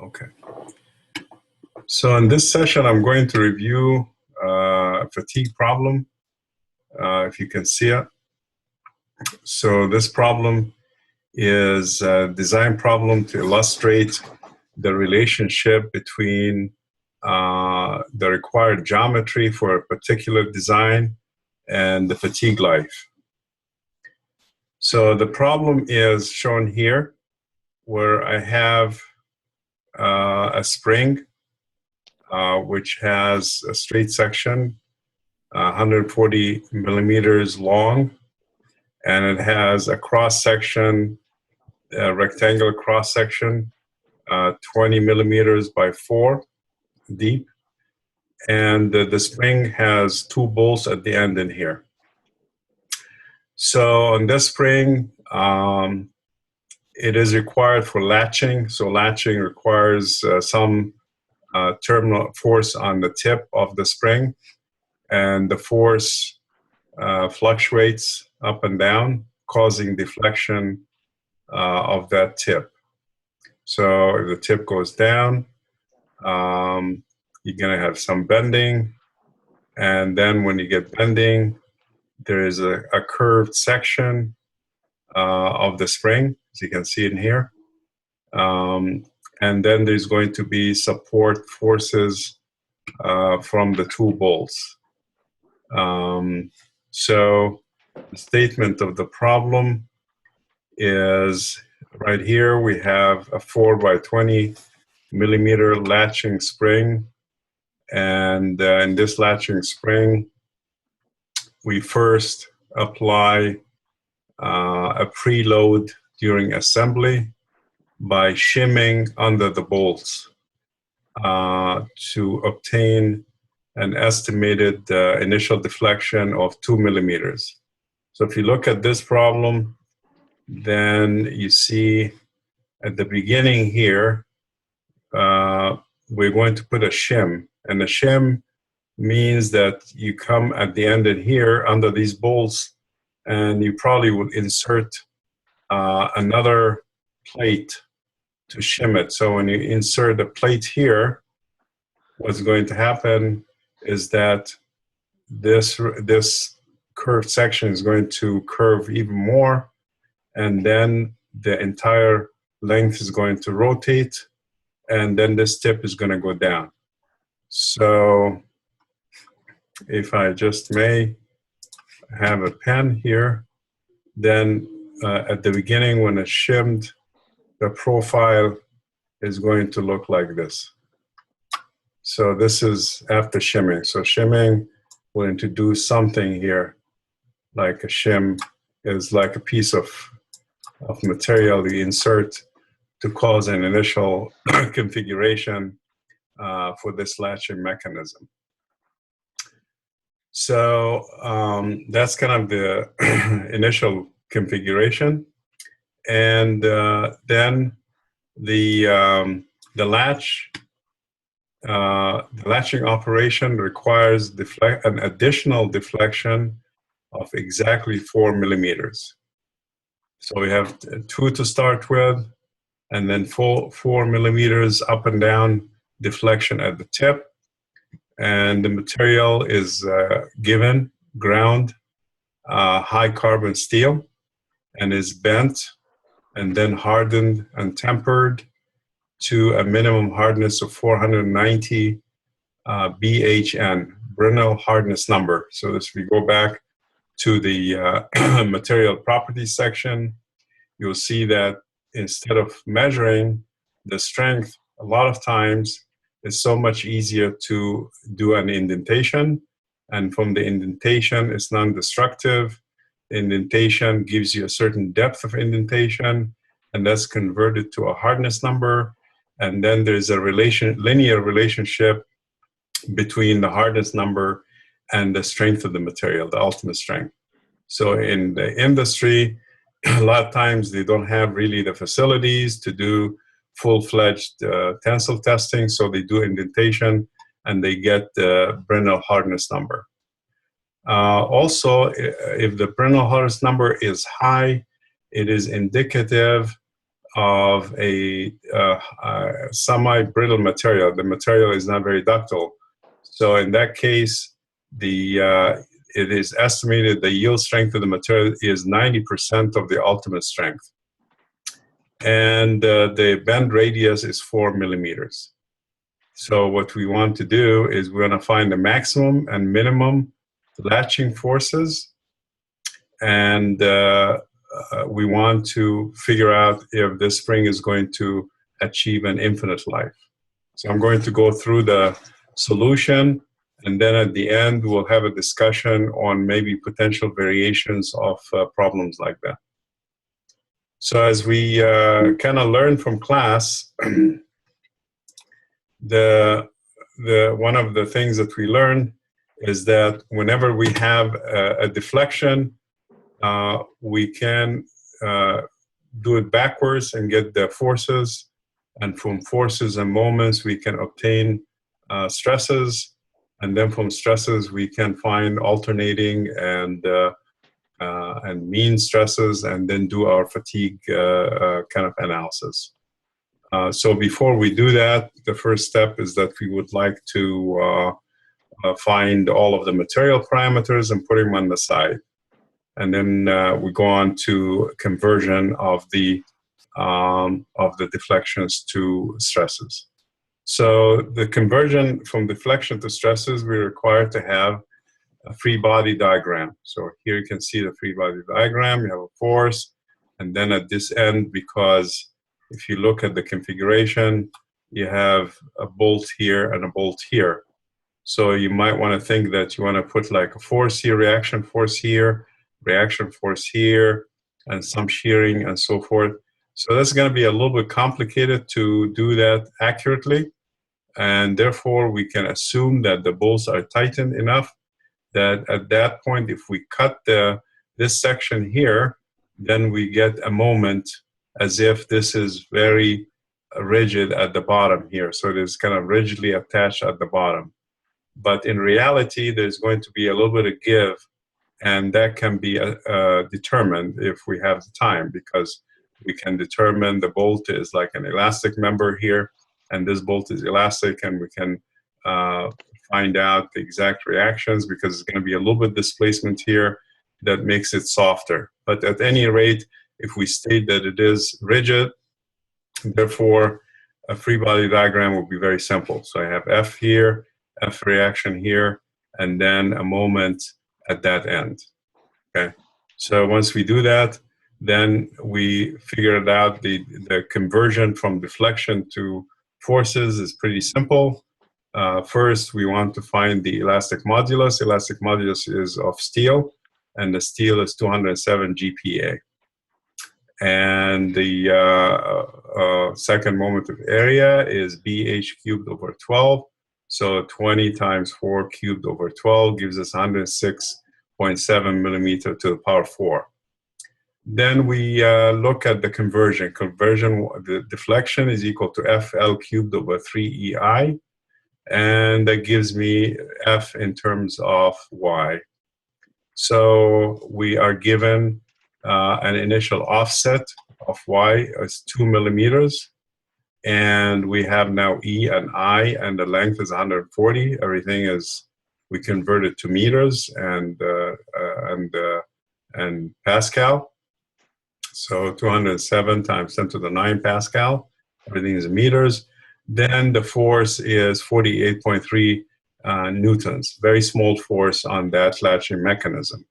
Okay. So in this session, I'm going to review a fatigue problem, if you can see it. So this problem is a design problem to illustrate the relationship between the required geometry for a particular design and the fatigue life. So the problem is shown here, where I have a spring which has a straight section, 140 millimeters long, and it has a cross section, a rectangular cross section, 20 millimeters by 4 deep, and the spring has 2 bolts at the end in here. So on this spring, it is required for latching. So latching requires some terminal force on the tip of the spring, and the force fluctuates up and down, causing deflection of that tip. So if the tip goes down, you're going to have some bending, and then when you get bending, there is a curved section of the spring, as you can see in here. And then there's going to be support forces from the 2 bolts. So the statement of the problem is right here. We have a 4 by 20 millimeter latching spring, and in this latching spring, we first apply a preload during assembly by shimming under the bolts to obtain an estimated initial deflection of 2 millimeters. So if you look at this problem, then you see at the beginning here, we're going to put a shim, and the shim means that you come at the end in here under these bolts, and you probably would insert another plate to shim it. So when you insert a plate here, what's going to happen is that this curved section is going to curve even more, and then the entire length is going to rotate, and then this tip is going to go down. So if I just may have a pen here, then at the beginning when it's shimmed, the profile is going to look like this. So this is after shimming. So shimming will introduce something here, like a shim is like a piece of material you insert to cause an initial configuration for this latching mechanism. So that's kind of the initial configuration, and then the latching operation requires an additional deflection of exactly 4 millimeters. So we have 2 to start with, and then 4 millimeters up and down deflection at the tip. And the material is given ground high carbon steel, and is bent and then hardened and tempered to a minimum hardness of 490 BHN, Brenner hardness number. So this, we go back to the material properties section, you'll see that instead of measuring the strength, a lot of times it's so much easier to do an indentation, and from the indentation it's non-destructive. Indentation gives you a certain depth of indentation, and that's converted to a hardness number, and then there's a linear relationship between the hardness number and the strength of the material, the ultimate strength. So in the industry, a lot of times they don't have really the facilities to do full-fledged tensile testing, so they do indentation and they get the Brenner hardness number. Also, if the Brenner hardness number is high, it is indicative of a semi-brittle material. The material is not very ductile. So in that case, it is estimated the yield strength of the material is 90% of the ultimate strength. And the bend radius is 4 millimeters. So what we want to do is we want to find the maximum and minimum latching forces, and we want to figure out if this spring is going to achieve an infinite life. So I'm going to go through the solution, and then at the end we'll have a discussion on maybe potential variations of problems like that. So as we kind of learn from class, one of the things that we learn is that whenever we have a deflection, we can do it backwards and get the forces, and from forces and moments we can obtain stresses, and then from stresses we can find alternating and mean stresses, and then do our fatigue kind of analysis. So before we do that, the first step is that we would like to find all of the material parameters and put them on the side. And then we go on to conversion of the deflections to stresses. So the conversion from deflection to stresses, we require to have a free body diagram. So here you can see the free body diagram. You have a force, and then at this end, because if you look at the configuration, you have a bolt here and a bolt here. So you might want to think that you want to put like a force here, reaction force here, and some shearing and so forth. So that's going to be a little bit complicated to do that accurately. And therefore, we can assume that the bolts are tightened enough that at that point, if we cut this section here, then we get a moment as if this is very rigid at the bottom here. So it is kind of rigidly attached at the bottom. But in reality, there's going to be a little bit of give, and that can be determined if we have the time, because we can determine the bolt is like an elastic member here, and this bolt is elastic, and we can find out the exact reactions, because it's going to be a little bit displacement here that makes it softer. But at any rate, if we state that it is rigid, therefore a free body diagram will be very simple. So I have F here, F reaction here, and then a moment at that end. Okay. So once we do that, then we figured out the conversion from deflection to forces is pretty simple. First, we want to find the elastic modulus. Elastic modulus is of steel, and the steel is 207 GPa. And the second moment of area is BH cubed over 12. So 20 times 4 cubed over 12 gives us 106.7 millimeter to the power 4. Then we look at the conversion. The deflection is equal to FL cubed over 3EI. And that gives me F in terms of Y. So we are given an initial offset of Y is 2 millimeters. And we have now E and I, and the length is 140. Everything is, we convert it to meters and Pascal. So 207 times 10 to the 9 Pascal. Everything is in meters. Then the force is 48.3 newtons. Very small force on that latching mechanism.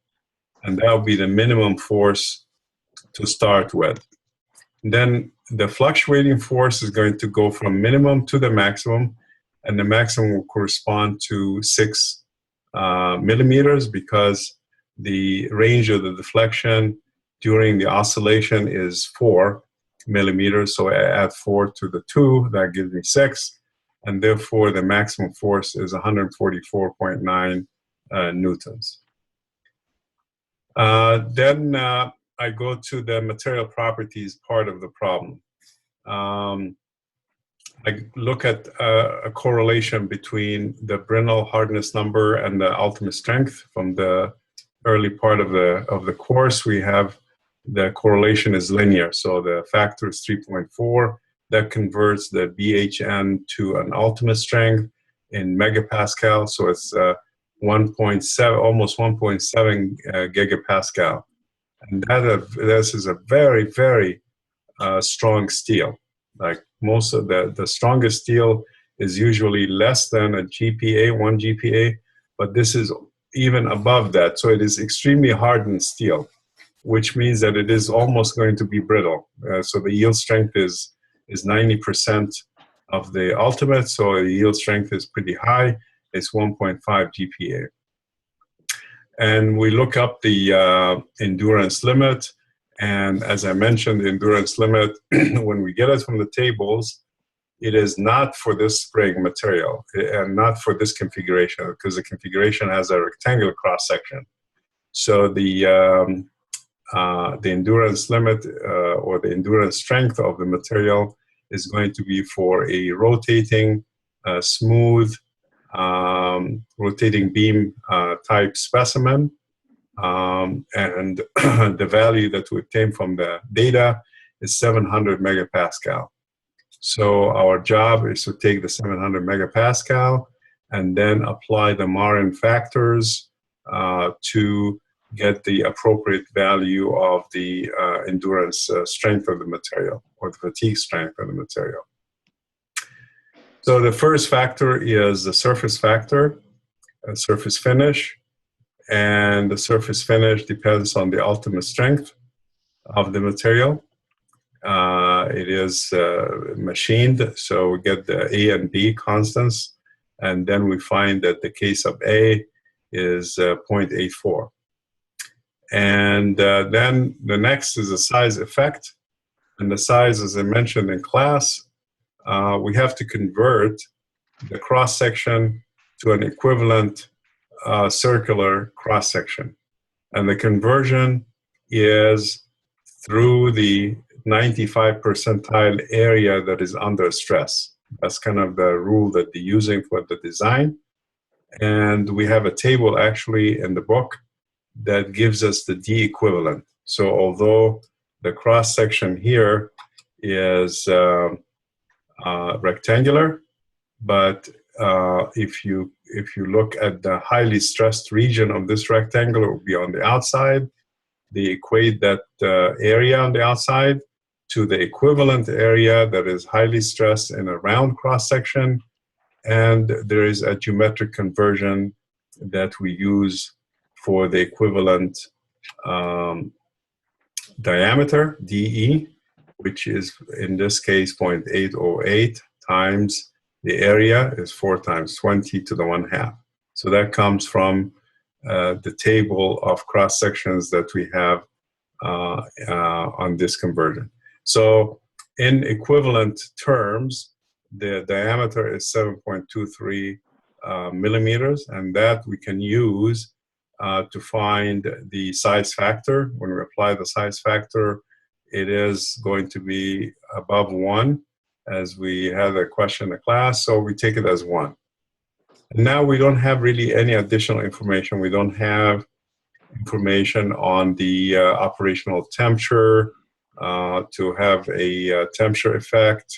And that will be the minimum force to start with. Then the fluctuating force is going to go from minimum to the maximum, and the maximum will correspond to 6 millimeters, because the range of the deflection during the oscillation is 4 millimeters. So I add 4 to the 2, that gives me 6, and therefore the maximum force is 144.9 newtons. Then I go to the material properties part of the problem. I look at a correlation between the Brinell hardness number and the ultimate strength. From the early part of the course, we have the correlation is linear. So the factor is 3.4. That converts the BHN to an ultimate strength in megapascal. So it's 1.7, almost 1.7 gigapascal. And this is a very, very strong steel. Like most of the strongest steel is usually less than a GPa, 1 GPa, but this is even above that. So it is extremely hardened steel, which means that it is almost going to be brittle. So the yield strength is 90% of the ultimate, so the yield strength is pretty high. It's 1.5 GPa. And we look up the endurance limit. And as I mentioned, the endurance limit, when we get it from the tables, it is not for this spring material and not for this configuration, because the configuration has a rectangular cross-section. So the endurance limit or the endurance strength of the material is going to be for a rotating, smooth, rotating beam type specimen. And the value that we obtained from the data is 700 megapascal. So our job is to take the 700 megapascal and then apply the Marin factors to get the appropriate value of the endurance strength of the material, or the fatigue strength of the material. So the first factor is the surface factor, surface finish. And the surface finish depends on the ultimate strength of the material. It is machined, so we get the A and B constants, and then we find that the K sub A is 0.84. And then the next is the size effect. And the size, as I mentioned in class, we have to convert the cross-section to an equivalent circular cross-section. And the conversion is through the 95 percentile area that is under stress. That's kind of the rule that they're using for the design. And we have a table actually in the book that gives us the D equivalent. So although the cross-section here is rectangular, but if you look at the highly stressed region of this rectangle, it will be on the outside. They equate that area on the outside to the equivalent area that is highly stressed in a round cross-section, and there is a geometric conversion that we use for the equivalent diameter, DE, which is in this case 0.808 times the area is 4 times 20 to the 1/2. So that comes from the table of cross sections that we have on this conversion. So in equivalent terms, the diameter is 7.23 millimeters, and that we can use to find the size factor. When we apply the size factor, it is going to be above 1, as we had a question in the class, so we take it as 1. And now we don't have really any additional information. We don't have information on the operational temperature to have a temperature effect,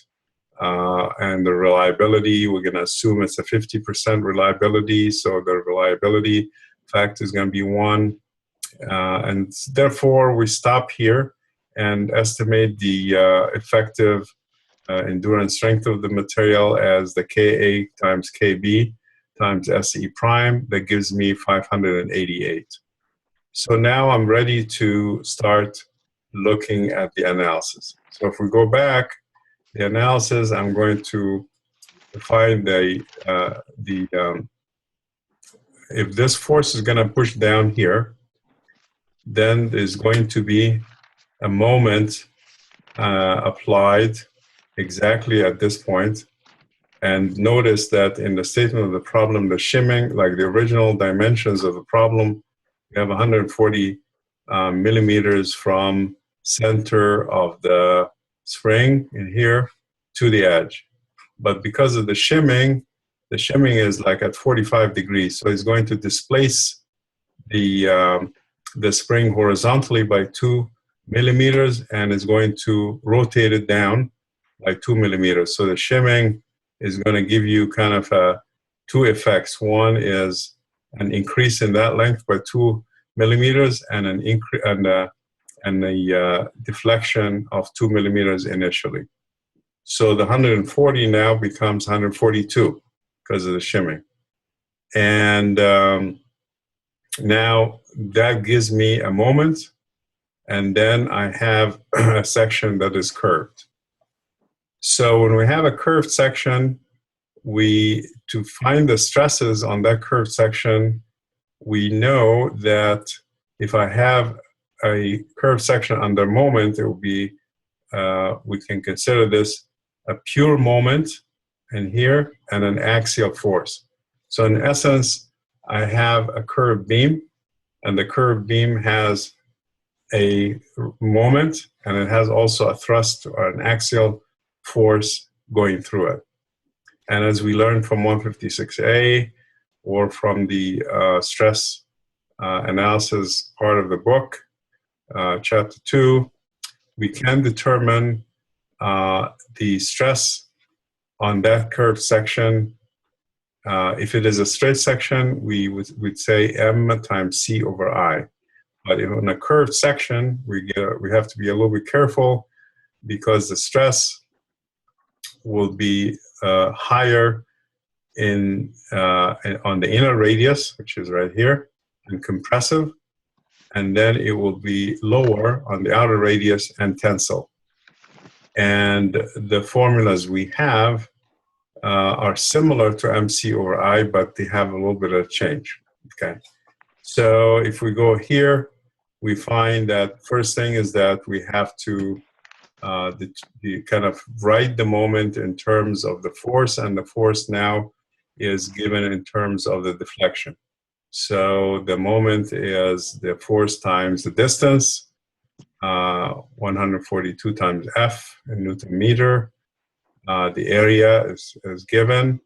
and the reliability. We're going to assume it's a 50% reliability, so the reliability factor is going to be 1. And therefore, we stop here and estimate the effective endurance strength of the material as the Ka times Kb times Se prime. That gives me 588. So now I'm ready to start looking at the analysis. So if we go back, the analysis, I'm going to find if this force is going to push down here, then there's going to be a moment applied exactly at this point. And notice that in the statement of the problem, the shimming, like the original dimensions of the problem, we have 140 millimeters from center of the spring in here to the edge. But because of the shimming is like at 45 degrees. So it's going to displace the spring horizontally by 2 millimeters, and is going to rotate it down by 2 millimeters. So the shimming is going to give you kind of two effects. One is an increase in that length by 2 millimeters, and an increase and a deflection of 2 millimeters initially. So the 140 now becomes 142 because of the shimming. And now that gives me a moment, and then I have a section that is curved. So when we have a curved section, to find the stresses on that curved section, we know that if I have a curved section under moment, it will be, we can consider this a pure moment in here and an axial force. So in essence, I have a curved beam, and the curved beam has a moment, and it has also a thrust or an axial force going through it. And as we learned from 156A or from the stress analysis part of the book, chapter 2, we can determine the stress on that curved section. If it is a straight section, we would say M times C over I. But if in a curved section, we have to be a little bit careful, because the stress will be higher on the inner radius, which is right here, and compressive, and then it will be lower on the outer radius and tensile. And the formulas we have are similar to MC over I, but they have a little bit of change. Okay, so if we go here, we find that first thing is that we have to kind of write the moment in terms of the force, and the force now is given in terms of the deflection. So the moment is the force times the distance, 142 times F in Newton meter. The area is given.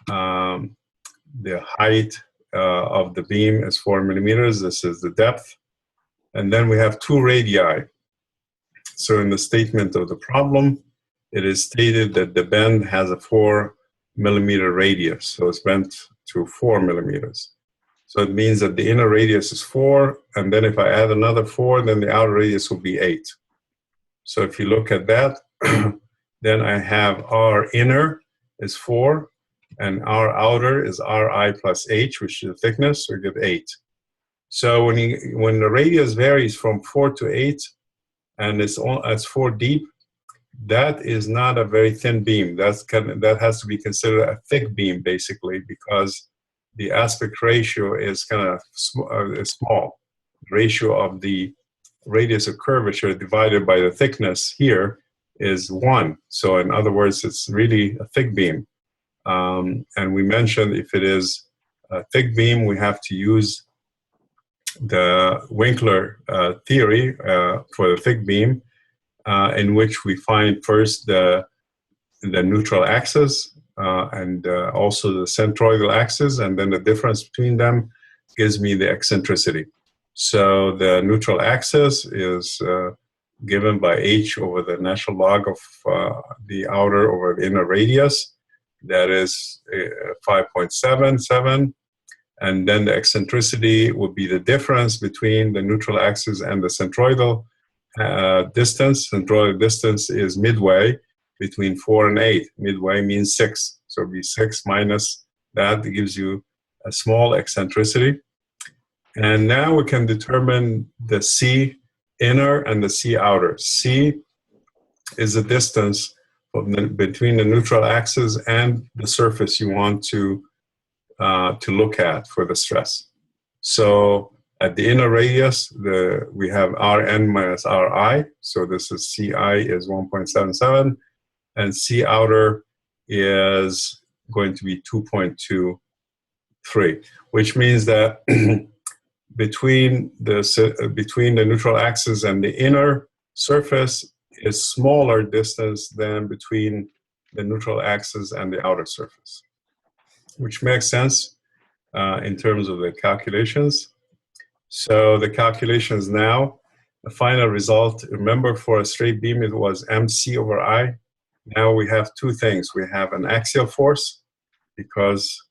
The height of the beam is 4 millimeters. This is the depth. And then we have two radii. So in the statement of the problem, it is stated that the bend has a 4 millimeter radius. So it's bent to 4 millimeters. So it means that the inner radius is 4, and then if I add another 4, then the outer radius will be 8. So if you look at that, then I have R inner is 4, and R outer is Ri plus H, which is the thickness, so we get 8. So when the radius varies from 4 to 8, and it's 4 deep, that is not a very thin beam. That has to be considered a thick beam, basically, because the aspect ratio is kind of small. The ratio of the radius of curvature divided by the thickness here is 1. So in other words, it's really a thick beam. And we mentioned if it is a thick beam, we have to use the Winkler theory for the thick beam, in which we find first the neutral axis and also the centroidal axis, and then the difference between them gives me the eccentricity. So the neutral axis is given by h over the natural log of the outer over the inner radius. That is 5.77. And then the eccentricity would be the difference between the neutral axis and the centroidal distance. Centroidal distance is midway between 4 and 8. Midway means 6. So it'd be 6 minus that. It gives you a small eccentricity. And now we can determine the C inner and the C outer. C is the distance between the neutral axis and the surface you want to look at for the stress. So at the inner radius, we have Rn minus Ri. So this is Ci is 1.77, and C outer is going to be 2.23, which means that between the neutral axis and the inner surface is smaller distance than between the neutral axis and the outer surface, which makes sense in terms of the calculations. So the calculations now, the final result, remember for a straight beam it was mc over I. Now we have two things. We have an axial force because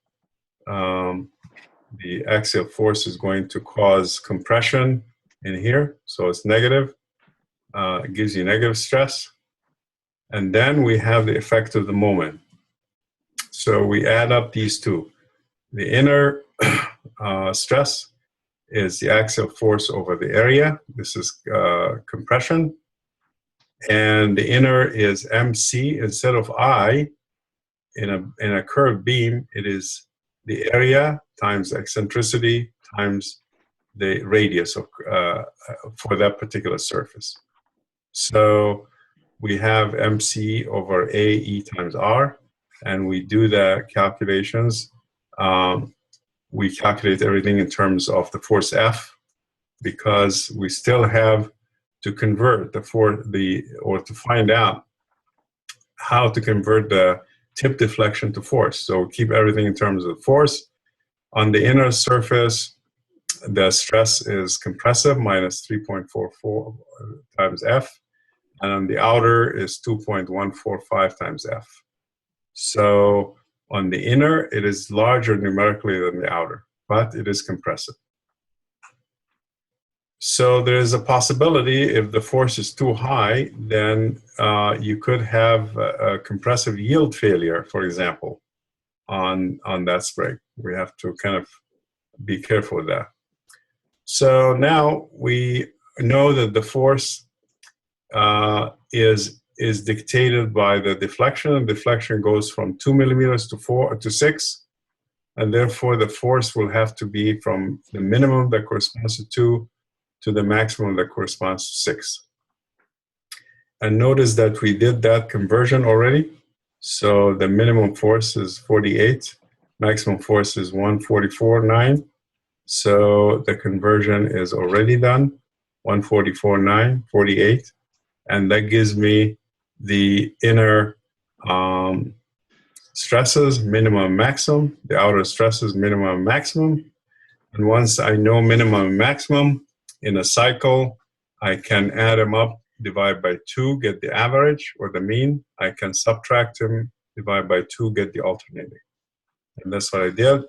the axial force is going to cause compression in here, so it's negative. It gives you negative stress. And then we have the effect of the moment. So we add up these two. The inner stress is the axial force over the area. This is compression. And the inner is mc. Instead of I, in a curved beam, it is the area times eccentricity times the radius of, for that particular surface. So we have mc over ae times r, and we do the calculations. We calculate everything in terms of the force F, because we still have to convert or to find out how to convert the tip deflection to force. So keep everything in terms of force. On the inner surface, the stress is compressive, minus 3.44 times F, and on the outer is 2.145 times F. So on the inner, it is larger numerically than the outer, but it is compressive. So there is a possibility if the force is too high, then you could have a compressive yield failure, for example, on that spring. We have to kind of be careful with that. So now we know that the force is dictated by the deflection, and deflection goes from 2 millimeters to 6, and therefore the force will have to be from the minimum that corresponds to 2 to the maximum that corresponds to 6. And notice that we did that conversion already. So the minimum force is 48, maximum force is 144.9. So the conversion is already done, 144.9, 48. And that gives me the inner stresses, minimum and maximum, the outer stresses, minimum and maximum. And once I know minimum and maximum in a cycle, I can add them up, divide by 2, get the average or the mean. I can subtract them, divide by 2, get the alternating. And that's what I did.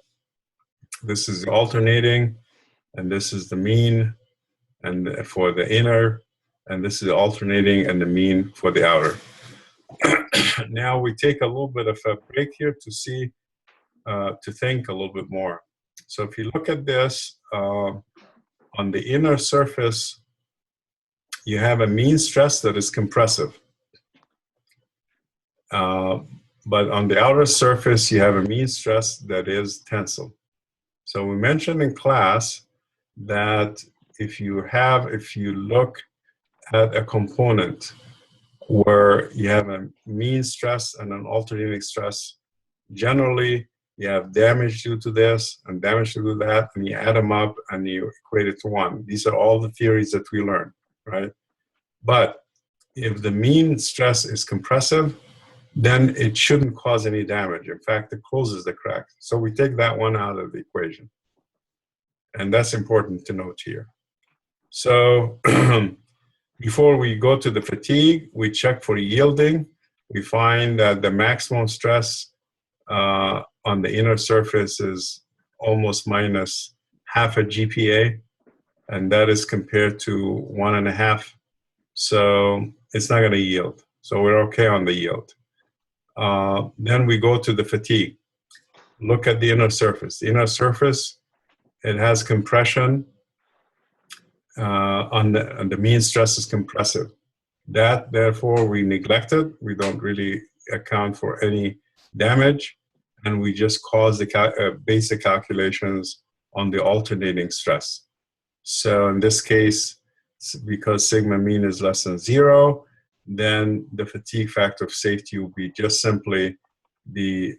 This is the alternating, and this is the mean and for the inner, and this is the alternating and the mean for the outer. Now we take a little bit of a break here to see, to think a little bit more. So if you look at this, on the inner surface, you have a mean stress that is compressive. But on the outer surface, you have a mean stress that is tensile. So we mentioned in class that if you look at a component where you have a mean stress and an alternating stress, generally you have damage due to this and damage due to that, and you add them up and you equate it to 1. These are all the theories that we learned, right? But if the mean stress is compressive, then it shouldn't cause any damage. In fact, it closes the crack. So we take that one out of the equation. And that's important to note here. So before we go to the fatigue, we check for yielding. We find that the maximum stress on the inner surface is almost minus half a GPa, and that is compared to 1.5. So it's not going to yield. So we're okay on the yield. Then we go to the fatigue. Look at the inner surface. The inner surface, it has compression. On the mean stress is compressive. That, therefore, we neglect it. We don't really account for any damage, and we just cause the basic calculations on the alternating stress. So in this case, because sigma mean is less than 0, then the fatigue factor of safety will be just simply the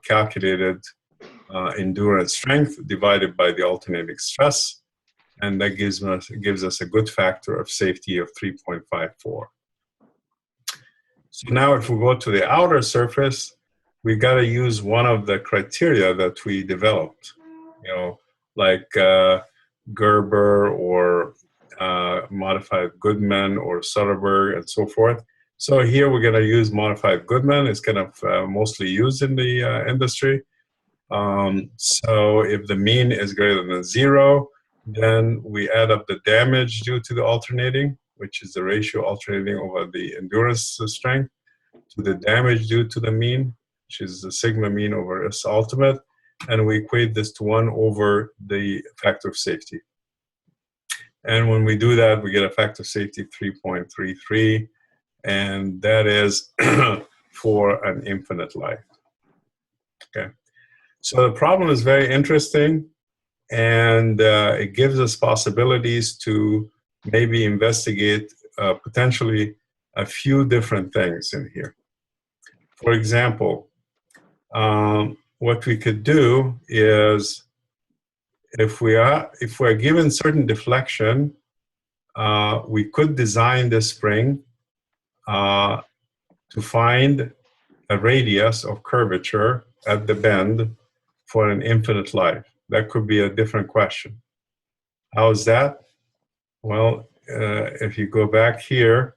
calculated endurance strength divided by the alternating stress, and that gives us a good factor of safety of 3.54. So now if we go to the outer surface, we got to use one of the criteria that we developed, like Gerber or modified Goodman or Soderberg and so forth. So here we're going to use modified Goodman. It's kind of mostly used in the industry. So if the mean is greater than 0, then we add up the damage due to the alternating, which is the ratio alternating over the endurance strength, to the damage due to the mean, which is the sigma mean over S ultimate, and we equate this to 1 over the factor of safety. And when we do that, we get a factor of safety 3.33, and that is for an infinite life. Okay. So the problem is very interesting, and it gives us possibilities to maybe investigate potentially a few different things in here. For example, what we could do is, if we're given certain deflection, we could design this spring to find a radius of curvature at the bend for an infinite life. That could be a different question. How is that? Well, if you go back here,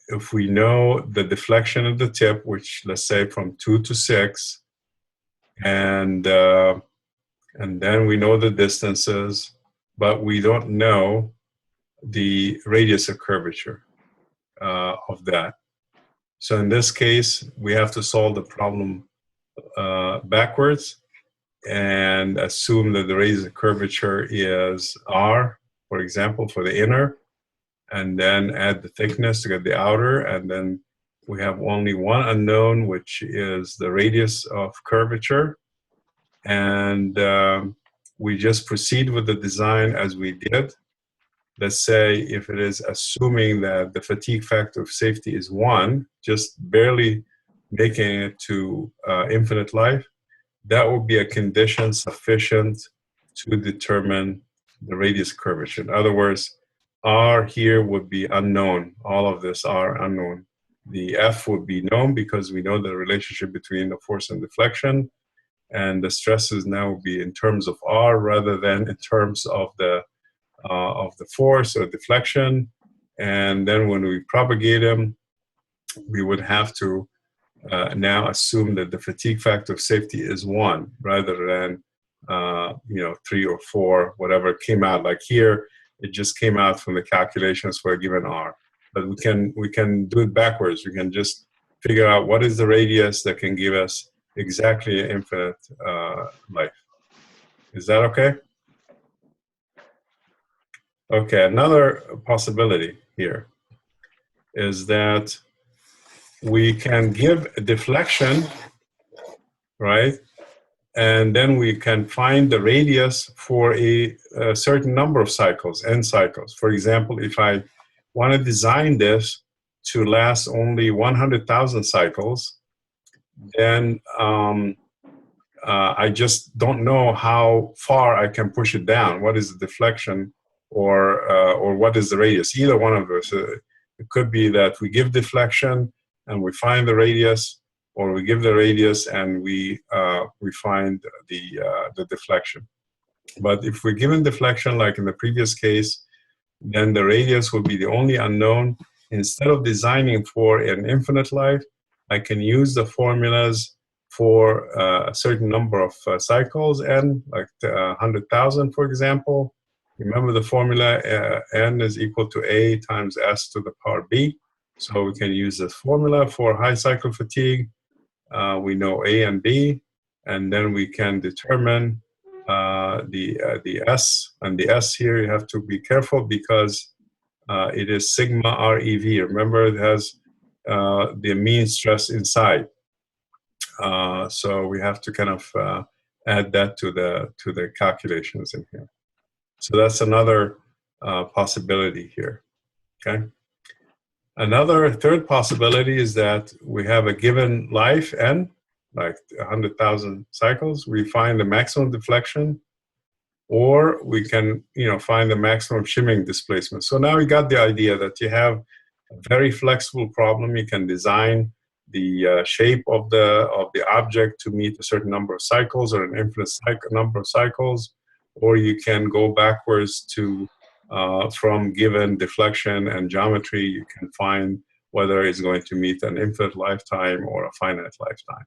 if we know the deflection of the tip, which let's say from 2 to 6, and then we know the distances, but we don't know the radius of curvature of that. So in this case, we have to solve the problem backwards and assume that the radius of curvature is R, for example, for the inner, and then add the thickness to get the outer, and then we have only one unknown, which is the radius of curvature. And we just proceed with the design as we did. Let's say if it is assuming that the fatigue factor of safety is 1, just barely making it to infinite life, that would be a condition sufficient to determine the radius curvature. In other words, R here would be unknown. All of this are unknown. The F would be known because we know the relationship between the force and deflection, and the stresses now will be in terms of R rather than in terms of the force or deflection. And then when we propagate them, we would have to now assume that the fatigue factor of safety is 1 rather than 3 or 4, whatever came out. Like here, it just came out from the calculations for a given R. But we can do it backwards. We can just figure out what is the radius that can give us exactly an infinite life. Is that okay? Okay, another possibility here is that we can give a deflection, right? And then we can find the radius for a certain number of cycles, n cycles. For example, if I want to design this to last only 100,000 cycles, then I just don't know how far I can push it down. What is the deflection, or what is the radius? Either one of those. It could be that we give deflection and we find the radius, or we give the radius and we find the deflection. But if we're given deflection, like in the previous case, then the radius will be the only unknown. Instead of designing for an infinite life, I can use the formulas for a certain number of cycles, n, like 100,000, for example. Remember the formula, n is equal to a times s to the power b. So we can use this formula for high cycle fatigue. We know a and b, and then we can determine the s. And the s here, you have to be careful because it is sigma REV. Remember, it has the mean stress inside. So we have to kind of add that to the calculations in here. So that's another possibility here. Okay. Another third possibility is that we have a given life n, like 100,000 cycles. We find the maximum deflection, or we can, find the maximum shimming displacement. So now we got the idea that you have a very flexible problem. You can design the shape of the object to meet a certain number of cycles or an infinite number of cycles, or you can go backwards to from given deflection and geometry, you can find whether it's going to meet an infinite lifetime or a finite lifetime.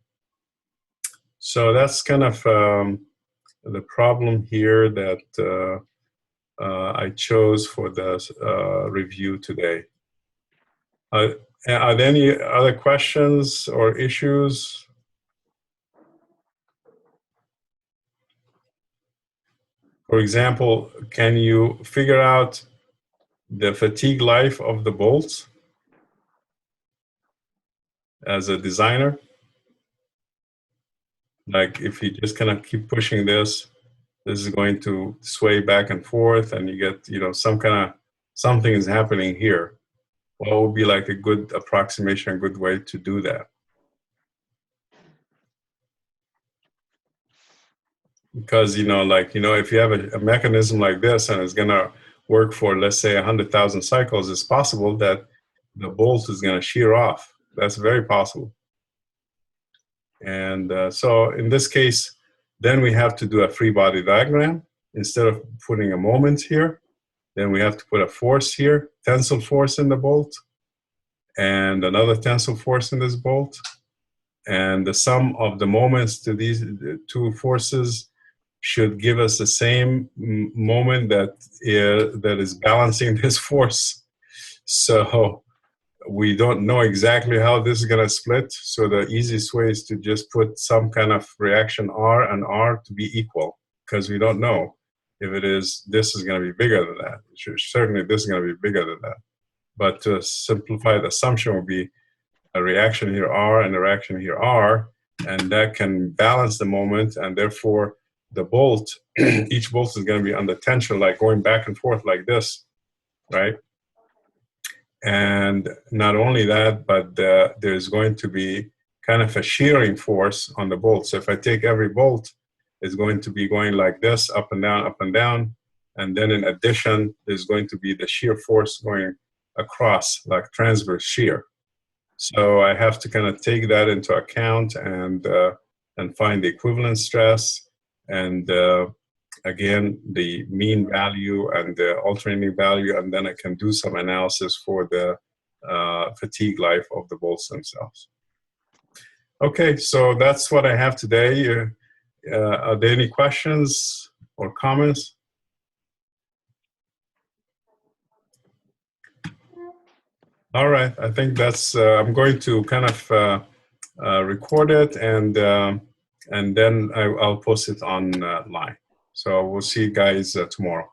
So that's kind of the problem here that I chose for the review today. Are there any other questions or issues? For example, can you figure out the fatigue life of the bolts as a designer? Like if you just kind of keep pushing this is going to sway back and forth and you get, you know, some kind of, something is happening here. What would be like a good approximation, a good way to do that? Because, you know, like, you know, if you have a mechanism like this and it's going to work for, let's say, 100,000 cycles, it's possible that the bolt is going to shear off. That's very possible. And so in this case, then we have to do a free body diagram. Instead of putting a moment here, then we have to put a force here, tensile force in the bolt, and another tensile force in this bolt. And the sum of the moments to these two forces should give us the same moment that is balancing this force. So we don't know exactly how this is going to split. So the easiest way is to just put some kind of reaction R and R to be equal, because we don't know if it is, this is going to be bigger than that. Certainly this is going to be bigger than that. But to simplify, the assumption would be a reaction here R and a reaction here R, and that can balance the moment, and therefore the bolt, each bolt is going to be under tension, like going back and forth like this, right? And not only that, but there's going to be kind of a shearing force on the bolt. So if I take every bolt, it's going to be going like this, up and down. And then in addition, there's going to be the shear force going across, like transverse shear. So I have to kind of take that into account and find the equivalent stress, and again, the mean value and the alternating value, and then I can do some analysis for the fatigue life of the bolts themselves. Okay, so that's what I have today. Are there any questions or comments? All right, I think that's, I'm going to kind of record it, and then I'll post it online. So we'll see you guys tomorrow.